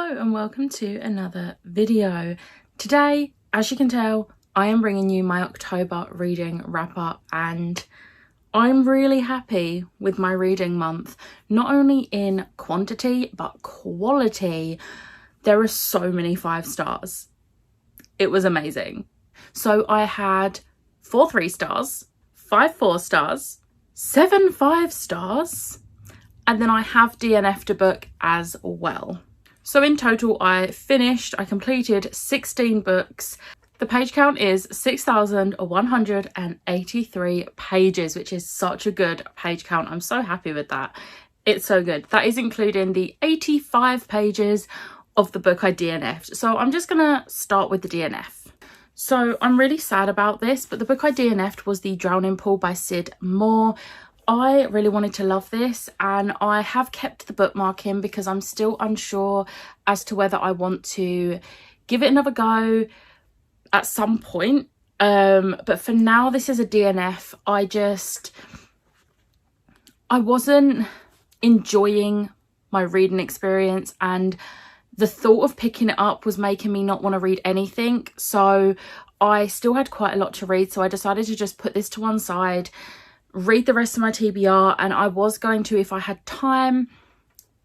Hello and welcome to another video. Today, as you can tell, I am bringing you my October reading wrap up, and I'm really happy with my reading month, not only in quantity but quality. There are so many 5 stars. It was amazing. So I had 4 3 stars, 5 4 stars, 7 5 stars, and then I have DNF'd a book as well. So in total, I completed 16 books. The page count is 6,183 pages, which is such a good page count. I'm so happy with that. It's so good. That is including the 85 pages of the book I DNF'd. So I'm just gonna start with the DNF. So I'm really sad about this, but the book I DNF'd was The Drowning Pool by Sid Moore. I really wanted to love this, and I have kept the bookmark in because I'm still unsure as to whether I want to give it another go at some point. But for now, this is a DNF. I wasn't enjoying my reading experience, and the thought of picking it up was making me not want to read anything. So I still had quite a lot to read, so I decided to just put this to one side, read the rest of my TBR, and I was going to, if I had time,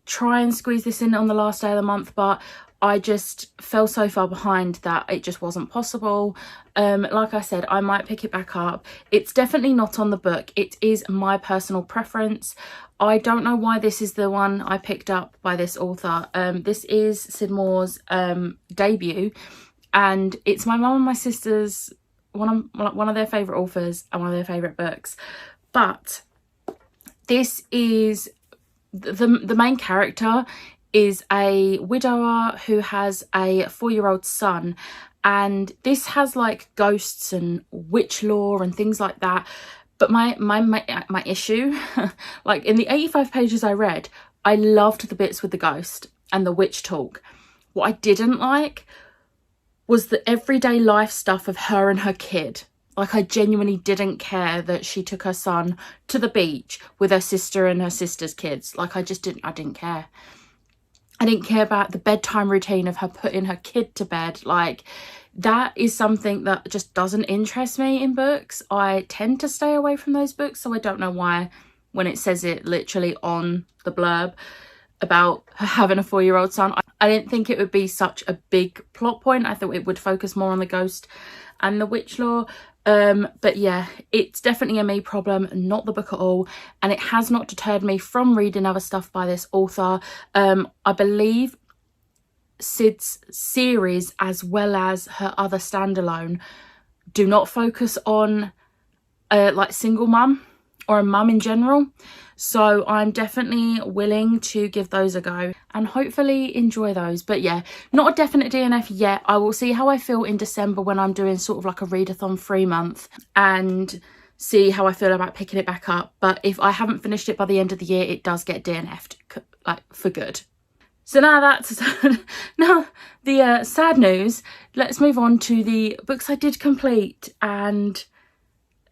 try and squeeze this in on the last day of the month, but I just fell so far behind that it just wasn't possible. Like I said, I might pick it back up. It's definitely not on the book. It is my personal preference. I don't know why this is the one I picked up by this author. This is Sid Moore's debut, and it's my mum and my sister's one of their favourite authors and one of their favourite books. But this is the main character is a widower who has a 4-year-old son, and this has like ghosts and witch lore and things like that. But my issue, like in the 85 pages I read, I loved the bits with the ghost and the witch talk. What I didn't like was the everyday life stuff of her and her kid. Like, I genuinely didn't care that she took her son to the beach with her sister and her sister's kids. Like, I didn't care. I didn't care about the bedtime routine of her putting her kid to bed. Like, that is something that just doesn't interest me in books. I tend to stay away from those books, so I don't know why when it says it literally on the blurb about her having a 4-year-old son, I didn't think it would be such a big plot point. I thought it would focus more on the ghost and the witch lore. But yeah, it's definitely a me problem, not the book at all, and it has not deterred me from reading other stuff by this author. I believe Sid's series, as well as her other standalone, do not focus on like single mum or a mum in general, so I'm definitely willing to give those a go and hopefully enjoy those. But yeah, not a definite DNF yet. I will see how I feel in December when I'm doing sort of like a readathon free month and see how I feel about picking it back up. But if I haven't finished it by the end of the year, it does get DNF'd, like, for good. So now that's now the sad news. Let's move on to the books I did complete and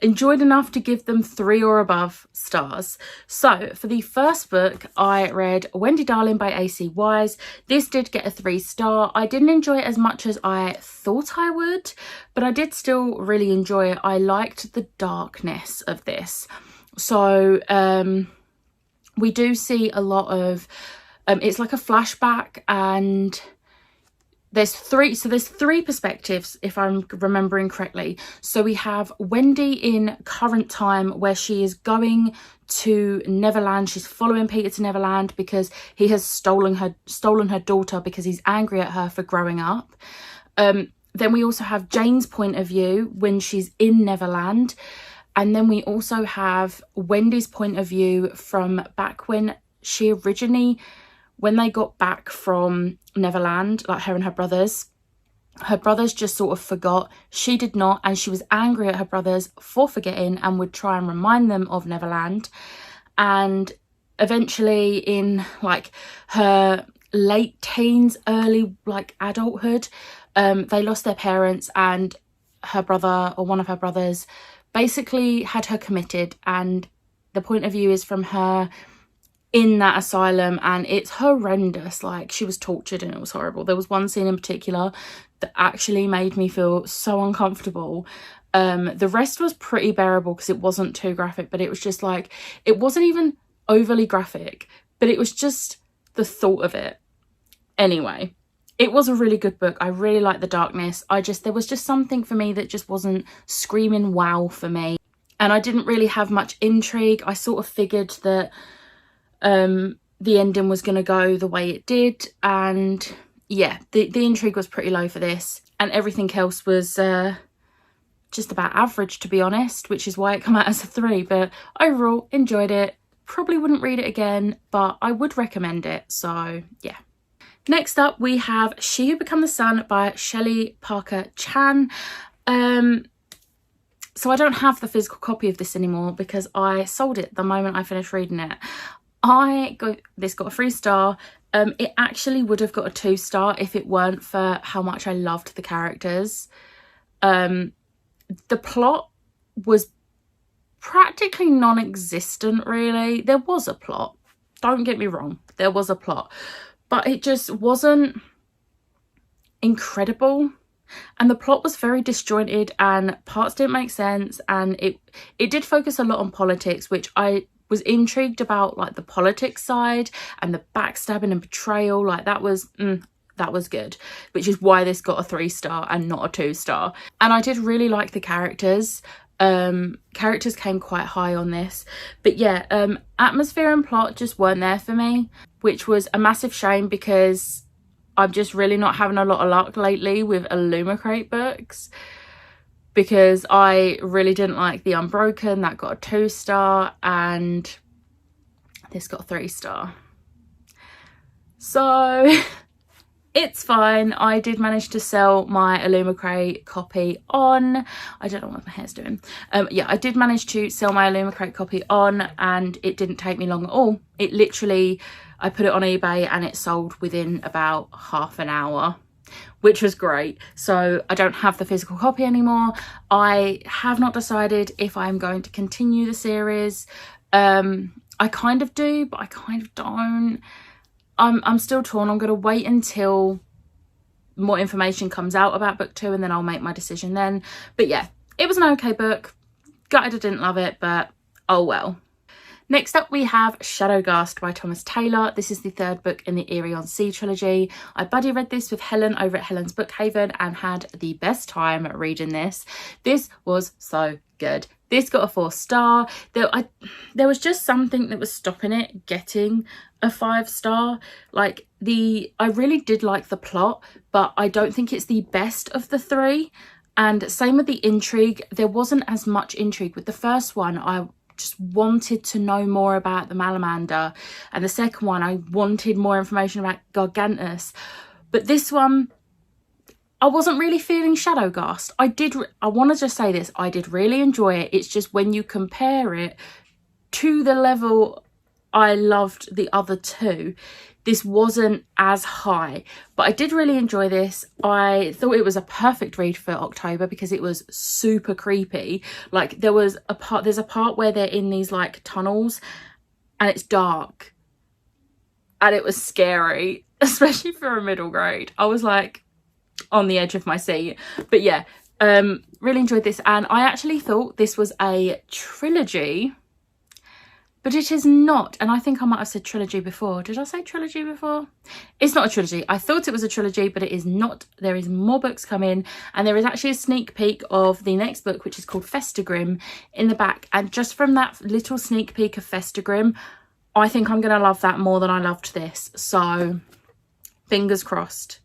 enjoyed enough to give them 3 or above stars. So for the first book, I read Wendy Darling by A.C. Wise. This did get a 3-star. I didn't enjoy it as much as I thought I would, but I did still really enjoy it. I liked the darkness of this. So we do see a lot of it's like a flashback, and there's 3 perspectives, if I'm remembering correctly. So we have Wendy in current time, where she is going to Neverland. She's following Peter to Neverland because he has stolen her daughter because he's angry at her for growing up. Then we also have Jane's point of view when she's in Neverland, and then we also have Wendy's point of view from back when they got back from Neverland, like her and her brothers just sort of forgot. She did not, and she was angry at her brothers for forgetting and would try and remind them of Neverland. And eventually in like her late teens, early like adulthood, they lost their parents, and her brother, or one of her brothers, basically had her committed, and the point of view is from her in that asylum, and it's horrendous. Like, she was tortured and it was horrible. There was one scene in particular that actually made me feel so uncomfortable. The rest was pretty bearable because it wasn't too graphic, but it was just like, it wasn't even overly graphic, but it was just the thought of it. Anyway, it was a really good book. I really liked the darkness. There was just something for me that just wasn't screaming wow for me. And I didn't really have much intrigue. I sort of figured that the ending was going to go the way it did. And yeah, the intrigue was pretty low for this. And everything else was just about average, to be honest, which is why it came out as a 3. But overall, enjoyed it. Probably wouldn't read it again, but I would recommend it. So yeah. Next up, we have She Who Become the Sun by Shelley Parker Chan. So I don't have the physical copy of this anymore because I sold it the moment I finished reading it. This got a 3-star. It actually would have got a 2-star if it weren't for how much I loved the characters. The plot was practically non-existent, really. There was a plot, don't get me wrong, there was a plot, but it just wasn't incredible, and the plot was very disjointed and parts didn't make sense, and it did focus a lot on politics, which I was intrigued about, like the politics side and the backstabbing and betrayal. Like, that was good, which is why this got a 3-star and not a 2-star. And I did really like the characters. Characters came quite high on this, but yeah, atmosphere and plot just weren't there for me, which was a massive shame because I'm just really not having a lot of luck lately with Illumicrate books, because I really didn't like The Unbroken. That got a 2-star and this got a 3-star. So it's fine. I did manage to sell my Illumicrate copy on, I don't know what my hair's doing. Yeah, I did manage to sell my Illumicrate copy on, and it didn't take me long at all. It literally, I put it on eBay and it sold within about half an hour, which was great. So I don't have the physical copy anymore. I have not decided if I'm going to continue the series. I kind of do, but I kind of don't. I'm still torn. I'm going to wait until more information comes out about book 2 and then I'll make my decision then. But yeah, it was an okay book. Gutted I didn't love it, but oh well. Next up, we have Shadowghast by Thomas Taylor. This is the 3rd book in the Eerie on Sea trilogy. I buddy read this with Helen over at Helen's Bookhaven and had the best time reading this. This was so good. This got a 4-star. There was just something that was stopping it getting a 5-star. Like, I really did like the plot, but I don't think it's the best of the 3. And same with the intrigue. There wasn't as much intrigue. With the first one, I just wanted to know more about the Malamander, and the second one I wanted more information about Gargantus. But this one, I wasn't really feeling Shadowghast. I want to just say this, I did really enjoy it. It's just when you compare it to the level I loved the other 2, this wasn't as high, but I did really enjoy this. I thought it was a perfect read for October because it was super creepy. Like, there's a part where they're in these like tunnels and it's dark and it was scary, especially for a middle grade. I was like on the edge of my seat. But yeah, really enjoyed this, and I actually thought this was a trilogy, but it is not. And I think I might have said trilogy before. Did I say trilogy before? It's not a trilogy. I thought it was a trilogy, but it is not. There is more books coming, and there is actually a sneak peek of the next book, which is called Festegrim, in the back. And just from that little sneak peek of Festegrim, I think I'm going to love that more than I loved this. So fingers crossed.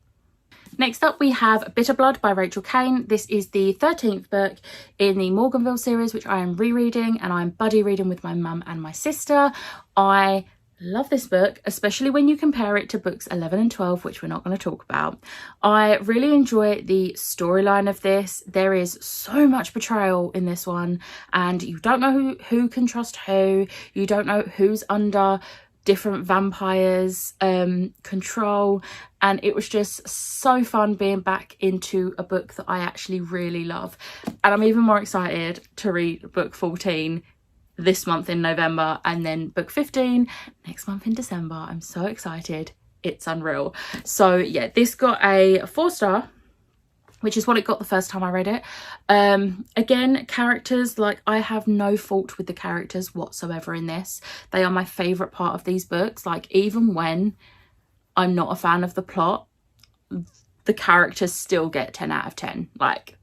Next up, we have Bitter Blood by Rachel Kane. This is the 13th book in the Morganville series, which I am rereading, and I'm buddy reading with my mum and my sister. I love this book, especially when you compare it to books 11 and 12, which we're not going to talk about. I really enjoy the storyline of this. There is so much betrayal in this one, and you don't know who can trust who. You don't know who's under different vampires control, and it was just so fun being back into a book that I actually really love. And I'm even more excited to read book 14 this month in November, and then book 15 next month in December. I'm so excited. It's unreal. So yeah, this got a 4-star, which is what it got the first time I read it. Again, characters, like, I have no fault with the characters whatsoever in this. They are my favourite part of these books. Like, even when I'm not a fan of the plot, the characters still get 10 out of 10. Like,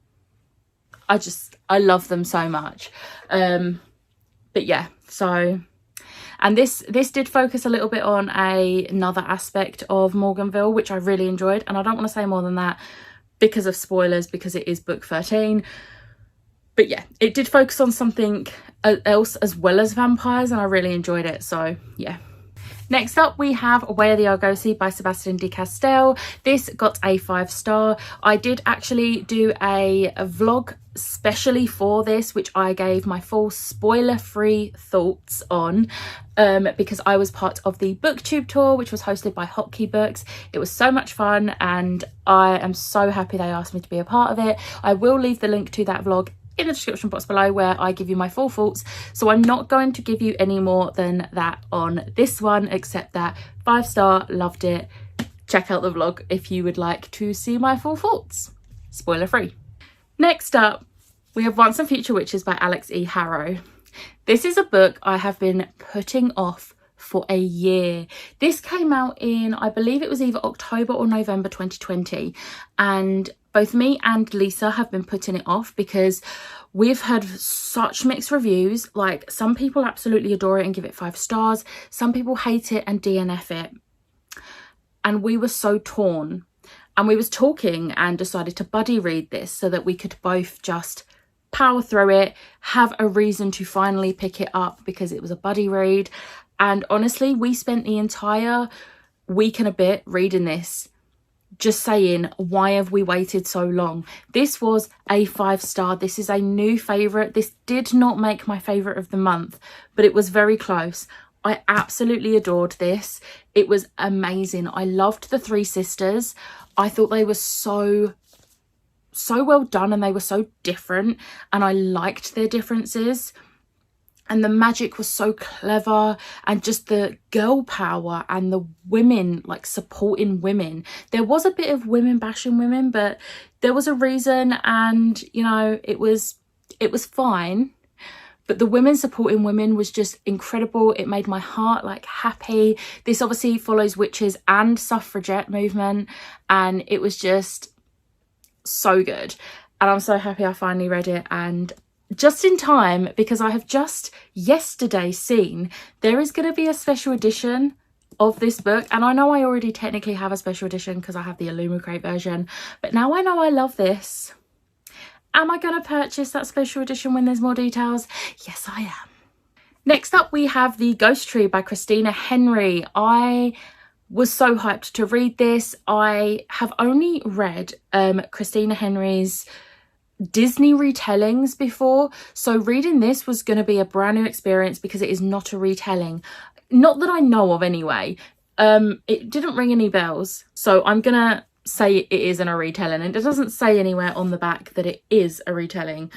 I love them so much. But yeah, so, and this did focus a little bit on another aspect of Morganville, which I really enjoyed. And I don't want to say more than that because of spoilers, because it is book 13. But yeah, it did focus on something else as well as vampires, and I really enjoyed it. So yeah. Next up, we have Way of the Argosy by Sebastian de Castell. This got a 5-star. I did actually do a vlog specially for this, which I gave my full spoiler-free thoughts on, because I was part of the booktube tour, which was hosted by Hotkey Books. It was so much fun, and I am so happy they asked me to be a part of it. I will leave the link to that vlog in the description box below, where I give you my full thoughts. So I'm not going to give you any more than that on this one, except that 5-star, loved it. Check out the vlog if you would like to see my full thoughts, spoiler free. Next up, we have Once and Future Witches by Alex E. Harrow. This is a book I have been putting off for a year. This came out in, I believe it was either October or November 2020, and both me and Lisa have been putting it off because we've heard such mixed reviews. Like, some people absolutely adore it and give it 5 stars. Some people hate it and DNF it. And we were so torn. And we was talking and decided to buddy read this so that we could both just power through it, have a reason to finally pick it up because it was a buddy read. And honestly, we spent the entire week and a bit reading this, just saying, why have we waited so long? This was a 5-star. This is a new favourite. This did not make my favourite of the month, but it was very close. I absolutely adored this. It was amazing. I loved the 3 sisters. I thought they were so well done, and they were so different, and I liked their differences. And the magic was so clever, and just the girl power and the women, like, supporting women. There was a bit of women bashing women, but there was a reason, and, you know, it was fine. But the women supporting women was just incredible. It made my heart, like, happy. This obviously follows witches and suffragette movement, and it was just so good. And I'm so happy I finally read it, and just in time, because I have just yesterday seen there is going to be a special edition of this book. And I know I already technically have a special edition because I have the Illumicrate version, but now I know I love this. Am I going to purchase that special edition when there's more details? Yes, I am. Next up, we have The Ghost Tree by Christina Henry. I was so hyped to read this. I have only read Christina Henry's Disney retellings before, so reading this was going to be a brand new experience because it is not a retelling, not that I know of anyway. It didn't ring any bells, so I'm gonna say it isn't a retelling, and it doesn't say anywhere on the back that it is a retelling,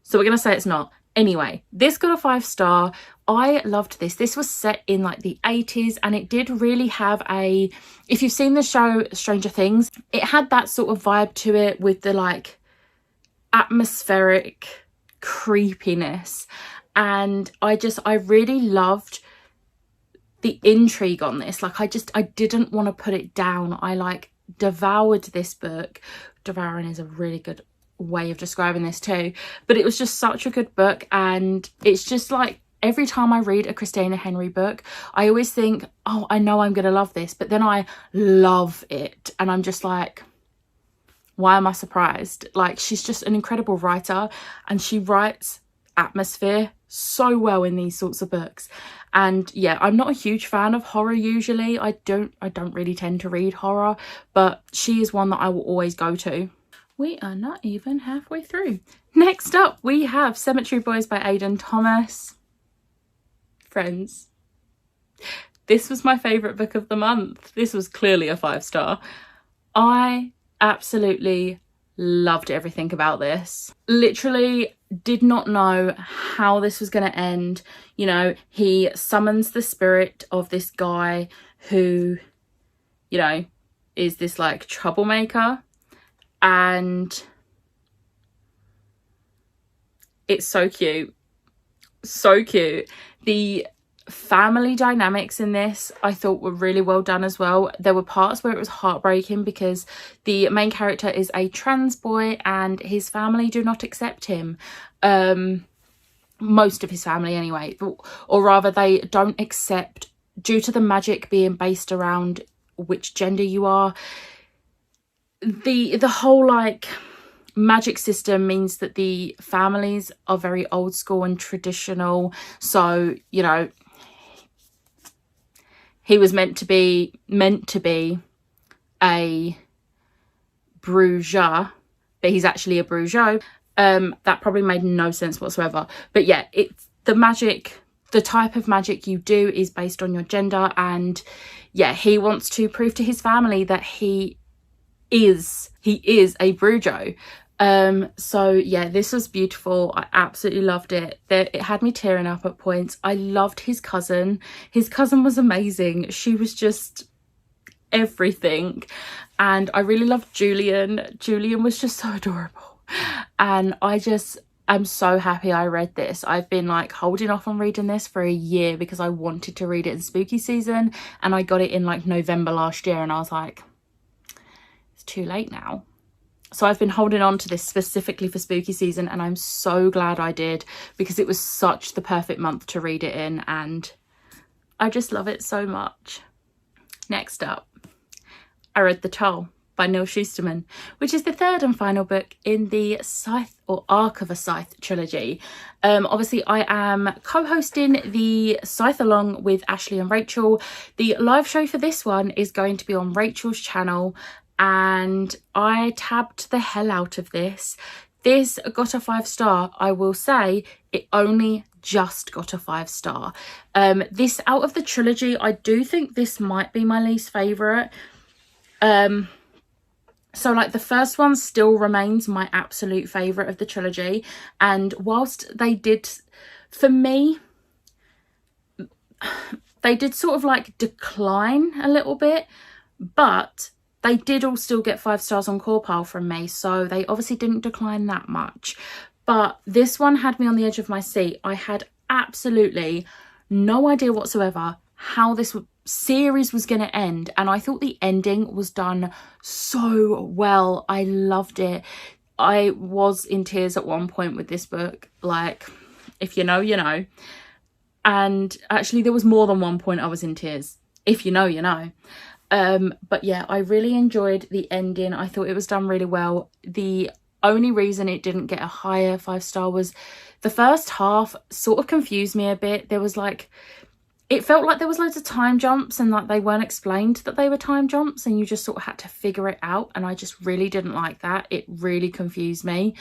so we're gonna say it's not. Anyway, this got a 5-star. I loved this. This was set in like the 80s, and it did really have a, if you've seen the show Stranger Things, it had that sort of vibe to it with the like atmospheric creepiness. And I really loved the intrigue on this. Like, I didn't want to put it down. I like devoured this book. Devouring is a really good way of describing this too, but it was just such a good book. And it's just like, every time I read a Christina Henry book, I always think, oh, I know I'm gonna love this, but then I love it, and I'm just like, why am I surprised? Like, she's just an incredible writer, and she writes atmosphere so well in these sorts of books. And yeah, I'm not a huge fan of horror usually. I don't really tend to read horror, but she is one that I will always go to. We are not even halfway through. Next up, we have Cemetery Boys by Aidan Thomas. Friends, this was my favourite book of the month. This was clearly a 5-star. I absolutely loved everything about this. Literally did not know how this was going to end. You know, he summons the spirit of this guy who, you know, is this like troublemaker, and it's so cute. So cute. The family dynamics in this I thought were really well done as well. There were parts where it was heartbreaking because the main character is a trans boy and his family do not accept him. Most of his family anyway, or rather they don't accept, due to the magic being based around which gender you are. The whole like magic system means that the families are very old school and traditional. So, you know, he was meant to be a bruja, but he's actually a brujo. That probably made no sense whatsoever. But yeah, it's the magic, the type of magic you do is based on your gender. And yeah, he wants to prove to his family that he is a brujo. So yeah, this was beautiful. I absolutely loved it. It had me tearing up at points. I loved his cousin. His cousin was amazing. She was just everything. And I really loved Julian. Julian was just so adorable. And I'm so happy I read this. I've been like holding off on reading this for a year because I wanted to read it in spooky season, and I got it in like November last year, and I was like, it's too late now. So I've been holding on to this specifically for spooky season, and I'm so glad I did because it was such the perfect month to read it in, and I just love it so much. Next up, I read The Toll by Neil Schusterman, which is the third and final book in the Scythe or Arc of a Scythe trilogy. Obviously I am co-hosting the Scythe along with Ashley and Rachel. The live show for this one is going to be on Rachel's channel, and I tabbed the hell out of this. This got a 5-star. I will say it only just got a 5-star. This out of the trilogy, I do think this might be my least favourite. So like the first one still remains my absolute favourite of the trilogy, and whilst they did, for me, they did sort of like decline a little bit, but they did all still get 5 stars on Core from me, so they obviously didn't decline that much. But this one had me on the edge of my seat. I had absolutely no idea whatsoever how this series was going to end, and I thought the ending was done so well. I loved it. I was in tears at one point with this book, like, if you know, you know. And actually there was more than one point I was in tears. If you know, you know. But yeah, I really enjoyed the ending. I thought it was done really well. The only reason it didn't get a higher 5-star was the first half sort of confused me a bit. There was like, it felt like there was loads of time jumps, and like they weren't explained that they were time jumps, and you just sort of had to figure it out, and I just really didn't like that. It really confused me,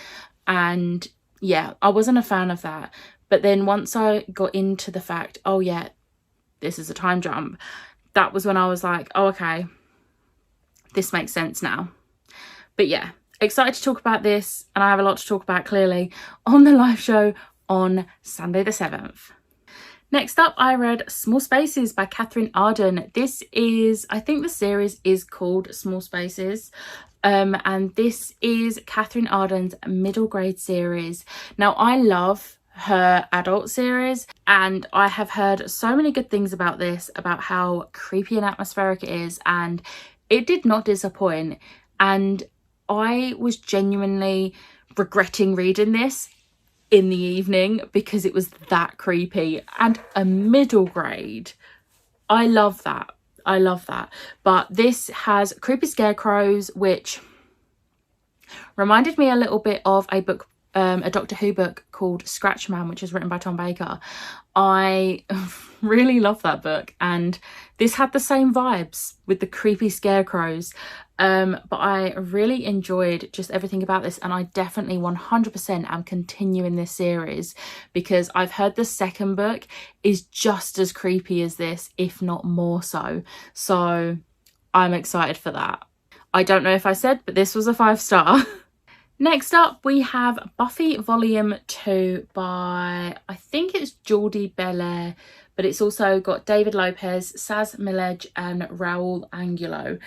and yeah, I wasn't a fan of that. But then once I got into the fact, oh yeah, this is a time jump, that was when I was like, oh okay, this makes sense now. But yeah, excited to talk about this, and I have a lot to talk about clearly on the live show on Sunday the 7th. Next up, I read Small Spaces by Catherine Arden. This is, I think the series is called Small Spaces. And this is Catherine Arden's middle grade series. Now, I love her adult series, and I have heard so many good things about this, about how creepy and atmospheric it is, and it did not disappoint. And I was genuinely regretting reading this in the evening because it was that creepy, and a middle grade. I love that. I love that. But this has creepy scarecrows, which reminded me a little bit of a book, a Doctor Who book called Scratchman, which is written by Tom Baker. I really love that book, and this had the same vibes with the creepy scarecrows. But I really enjoyed just everything about this, and I definitely 100% am continuing this series because I've heard the second book is just as creepy as this, if not more so. So I'm excited for that. I don't know if I said, but this was a 5-star. Next up, we have Buffy Volume 2 by, I think it's Jordi Belair, but it's also got David Lopez, Saz Milledge and Raul Angulo.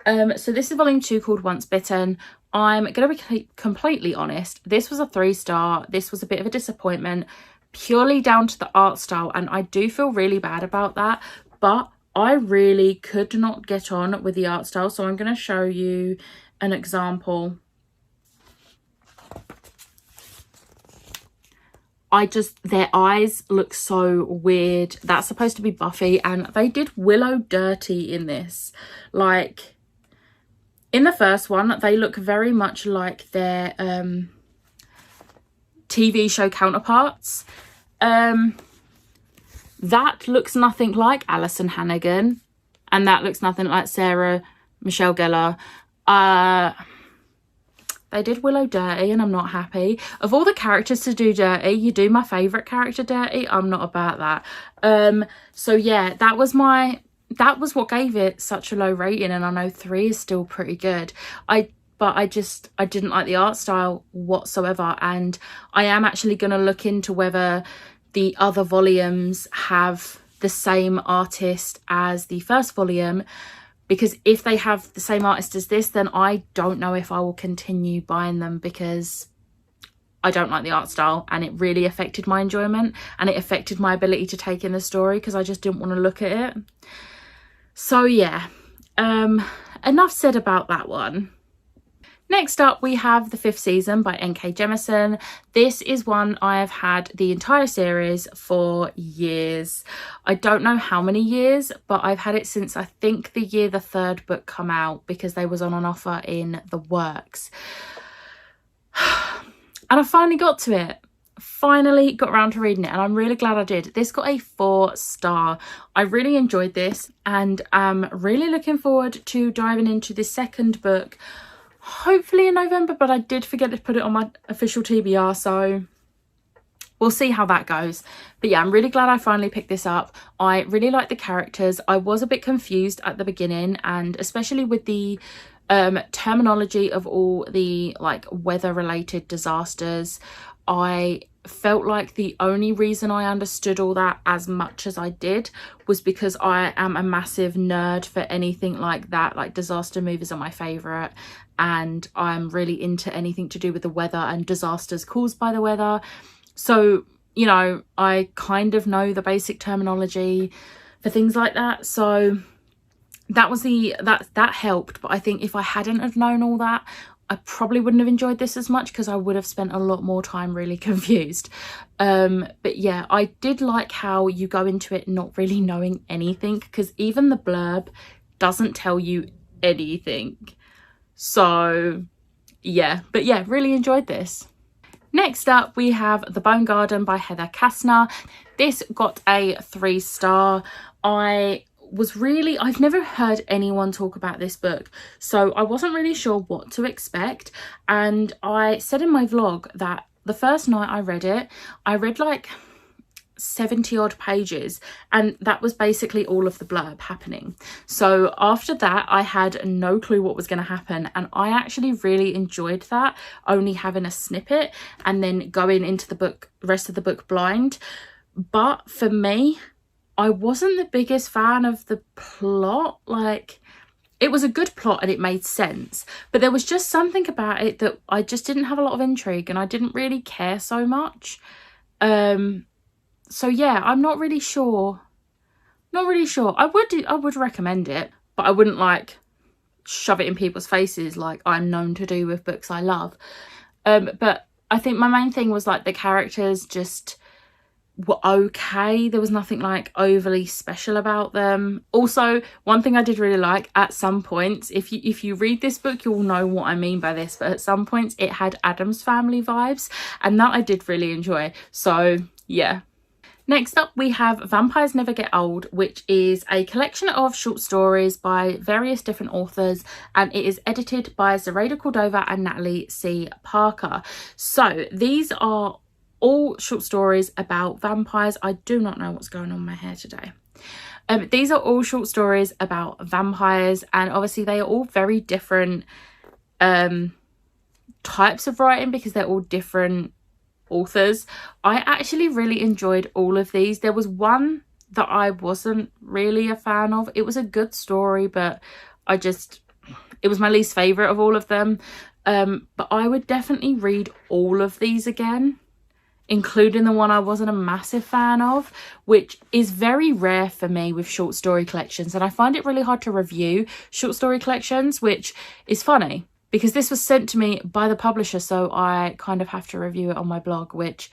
So this is Volume 2 called Once Bitten. I'm going to be completely honest, this was a 3-star. This was a bit of a disappointment, purely down to the art style, and I do feel really bad about that, but I really could not get on with the art style, so I'm going to show you an example. Their eyes look so weird. That's supposed to be Buffy, and they did Willow dirty in this. Like, in the first one, they look very much like their TV show counterparts. That looks nothing like Alison Hannigan, and that looks nothing like Sarah Michelle Gellar. They did Willow dirty, and I'm not happy. Of all the characters to do dirty, you do my favourite character dirty. I'm not about that. So yeah, that was what gave it such a low rating, and I know 3 is still pretty good. But I didn't like the art style whatsoever, and I am actually going to look into whether the other volumes have the same artist as the first volume, because if they have the same artist as this, then I don't know if I will continue buying them, because I don't like the art style, and it really affected my enjoyment, and it affected my ability to take in the story, because I just didn't want to look at it. So yeah, enough said about that one. Next up, we have The Fifth Season by N.K. Jemisin. This is one I have had the entire series for years. I don't know how many years, but I've had it since I think the year the 3rd book come out, because they was on an offer in the works. And I finally got to it. Finally got around to reading it, and I'm really glad I did. This got a 4-star. I really enjoyed this, and I'm really looking forward to diving into the second book, hopefully in November, but I did forget to put it on my official TBR, so we'll see how that goes. But yeah, I'm really glad I finally picked this up. I really like the characters. I was a bit confused at the beginning, and especially with the terminology of all the like weather related disasters. I felt like the only reason I understood all that as much as I did was because I am a massive nerd for anything like that. Like, disaster movies are my favourite, and I'm really into anything to do with the weather and disasters caused by the weather. So, you know, I kind of know the basic terminology for things like that. So that was that helped. But I think if I hadn't have known all that, I probably wouldn't have enjoyed this as much, because I would have spent a lot more time really confused. But yeah, I did like how you go into it not really knowing anything, because even the blurb doesn't tell you anything. So yeah, but yeah, really enjoyed this. Next up, we have The Bone Garden by Heather Kastner. This got a 3-star. I've never heard anyone talk about this book, so I wasn't really sure what to expect. And I said in my vlog that the first night I read it, I read like 70 odd pages, and that was basically all of the blurb happening. So after that, I had no clue what was going to happen, and I actually really enjoyed that, only having a snippet and then going into the rest of the book blind. But for me, I wasn't the biggest fan of the plot. Like, it was a good plot and it made sense, but there was just something about it that I just didn't have a lot of intrigue, and I didn't really care so much. So yeah, I'm not really sure. I would recommend it, but I wouldn't like shove it in people's faces like I'm known to do with books I love. But I think my main thing was like the characters just were okay. There was nothing like overly special about them. Also, one thing I did really like, at some points, if you read this book, you'll know what I mean by this, but at some points it had Addams Family vibes, and that I did really enjoy. So yeah. Next up, we have Vampires Never Get Old, which is a collection of short stories by various different authors, and it is edited by Zoraida Cordova and Natalie C. Parker. So these are all short stories about vampires. I do not know what's going on with my hair today. These are all short stories about vampires, and obviously they are all very different types of writing because they're all different authors. I actually really enjoyed all of these. There was one that I wasn't really a fan of. It was a good story, but it was my least favourite of all of them. But I would definitely read all of these again, including the one I wasn't a massive fan of, which is very rare for me with short story collections. And I find it really hard to review short story collections, which is funny because this was sent to me by the publisher, so I kind of have to review it on my blog, which,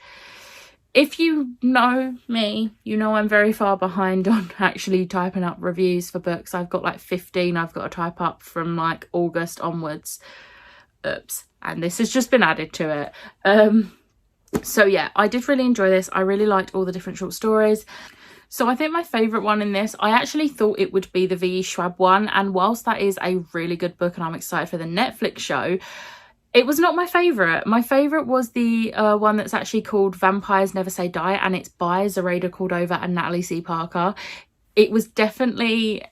if you know me, you know I'm very far behind on actually typing up reviews for books. I've got like 15 I've got to type up from like August onwards. Oops. And this has just been added to it. So yeah, I did really enjoy this. I really liked all the different short stories. So I think my favourite one in this, I actually thought it would be the V.E. Schwab one. And whilst that is a really good book and I'm excited for the Netflix show, it was not my favourite. My favourite was the one that's actually called Vampires Never Say Die, and it's by Zoraida Cordova and Natalie C. Parker. It was definitely,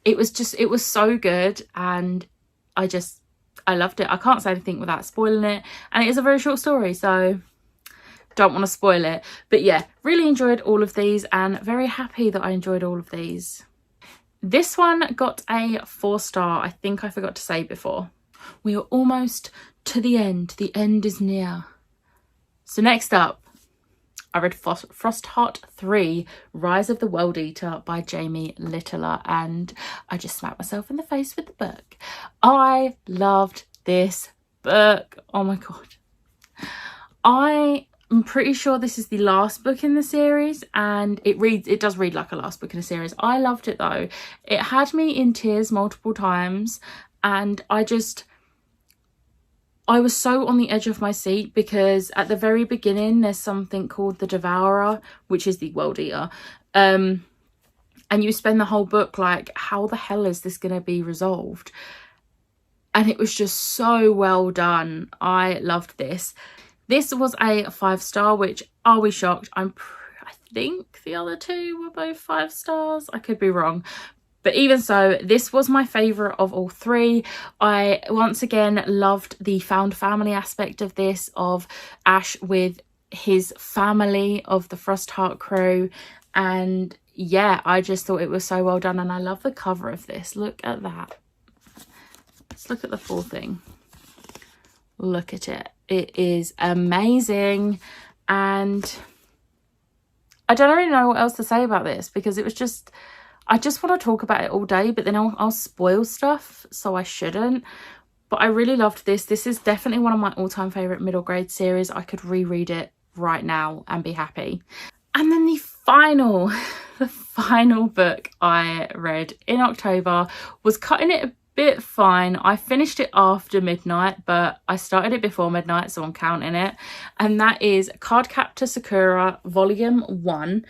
it was so good, and I loved it. I can't say anything without spoiling it, and it is a very short story, so don't want to spoil it. But yeah, really enjoyed all of these and very happy that I enjoyed all of these. This one got a 4-star. I think I forgot to say before. We are almost to the end. The end is near. So next up, I read Frostheart 3, Rise of the World Eater by Jamie Littler, and I just smacked myself in the face with the book. I loved this book. Oh my god. I'm pretty sure this is the last book in the series, and it does read like a last book in a series. I loved it though. It had me in tears multiple times, and I was so on the edge of my seat because at the very beginning there's something called the Devourer, which is the World Eater, and you spend the whole book like, how the hell is this going to be resolved? And it was just so well done. I loved this. This was a 5-star, which, are we shocked? I think the other two were both 5 stars. I could be wrong. But even so, this was my favourite of all 3. I, once again, loved the found family aspect of this, of Ash with his family of the Frostheart crew. And yeah, I just thought it was so well done. And I love the cover of this. Look at that. Let's look at the full thing. Look at it. It is amazing. And I don't really know what else to say about this, because it was just, I just want to talk about it all day, but then I'll spoil stuff, so I shouldn't. But I really loved this. This is definitely one of my all-time favourite middle grade series. I could reread it right now and be happy. And then the final book I read in October was Cutting It a Bit Fine. I finished it after midnight, but I started it before midnight, so I'm counting it. And that is Cardcaptor Sakura Volume 1.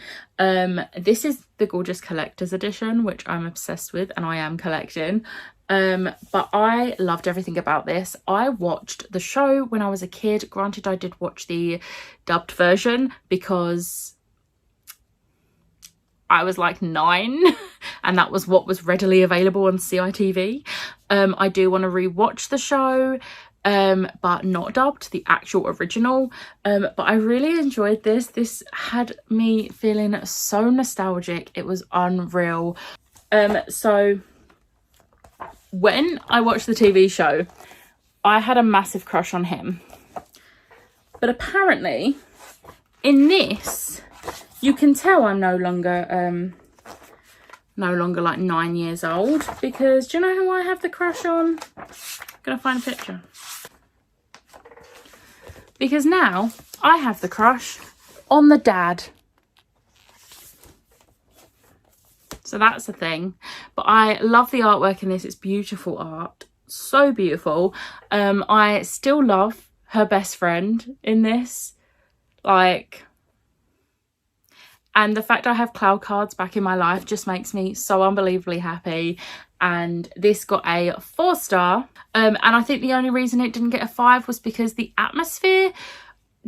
This is the gorgeous collector's edition, which I'm obsessed with and I am collecting. But I loved everything about this. I watched the show when I was a kid. Granted, I did watch the dubbed version because I was like 9 and that was what was readily available on CITV. I do want to rewatch the show, but not dubbed, the actual original. But I really enjoyed this. This had me feeling so nostalgic. It was unreal. So when I watched the TV show, I had a massive crush on him. But apparently in this, you can tell I'm no longer like 9 years old, because do you know who I have the crush on? I'm gonna find a picture. Because now I have the crush on the dad. So that's the thing. But I love the artwork in this. It's beautiful art. So beautiful. I still love her best friend in this. Like, and the fact I have cloud cards back in my life just makes me so unbelievably happy. And this got a 4-star. And I think the only reason it didn't get a 5 was because the atmosphere,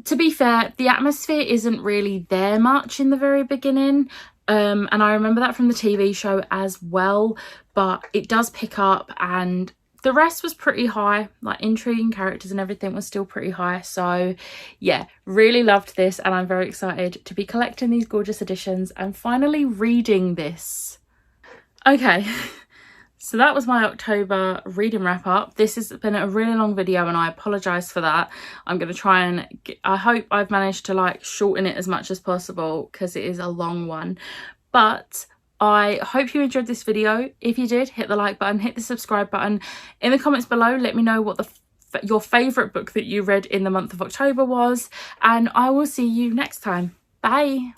to be fair, the atmosphere isn't really there much in the very beginning. And I remember that from the TV show as well. But it does pick up, and the rest was pretty high, like intrigue and characters and everything was still pretty high. So yeah, really loved this, and I'm very excited to be collecting these gorgeous editions and finally reading this. Okay, so that was my October reading wrap up. This has been a really long video and I apologise for that. I'm going to try and I hope I've managed to like shorten it as much as possible because it is a long one. But I hope you enjoyed this video. If you did, hit the like button, hit the subscribe button. In the comments below, let me know what your favourite book that you read in the month of October was, and I will see you next time. Bye.